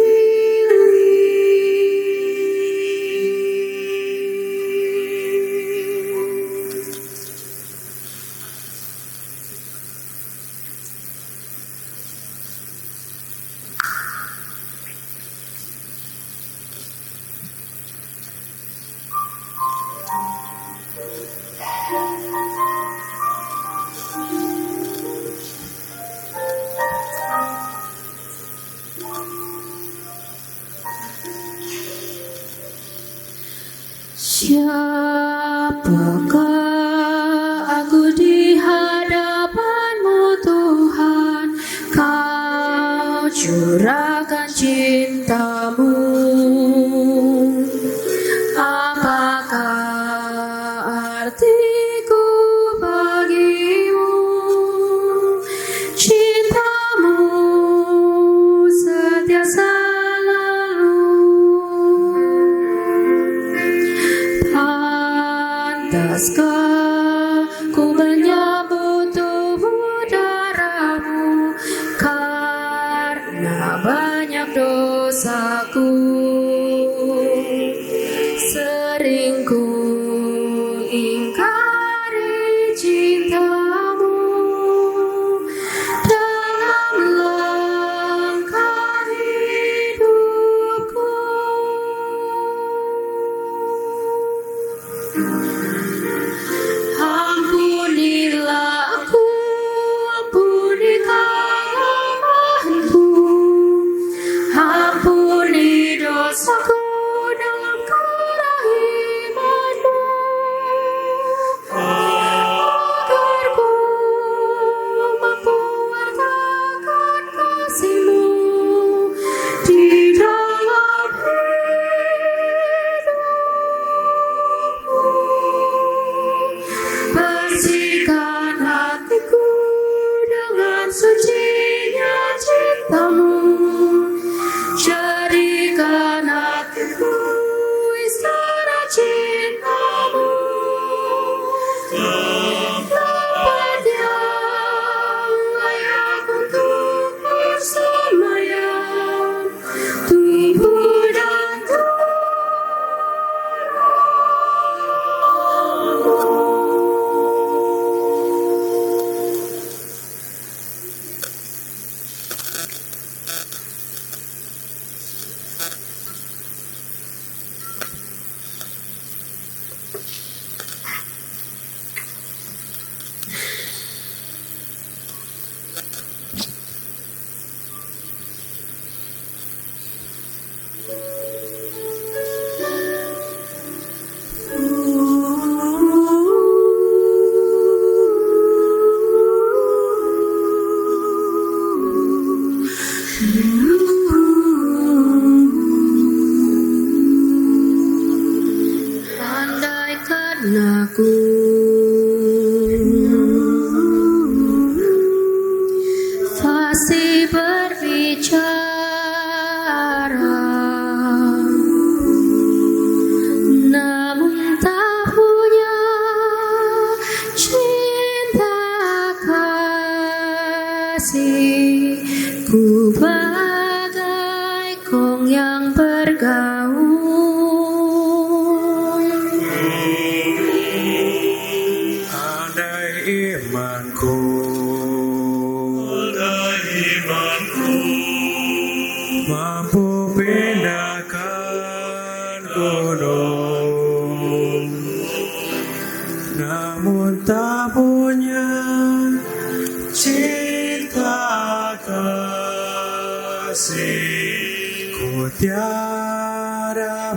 Siapakah aku di hadapan-Mu Tuhan, Kau curahkan cinta-Mu. Apakah artiku bagimu? Cinta-Mu setia selalu. Pantaskah ku menyambut tubuh darah-Mu karena banyak dosaku? Sering ku ingkari cinta-Mu dalam langkah hidupku. Ampunilah aku, ampuni kesalahanku, ampuni dosaku dalam kerahiman-Mu, agar ku mampu wartakan kasih-Mu di dalam hidupku. Bersihkan hatiku dengan sucinya cinta-Mu, jadikan hatiku istana cinta-Mu, tempat yang layak untuk bersemayam, tubuh dan andaikan aku fasih berbicara, namun tak punya cinta kasih, ku bagai kong yang bergaul. Andai imanku mampu pindahkan gunung, namun tak punya cinta kasih, ku tiada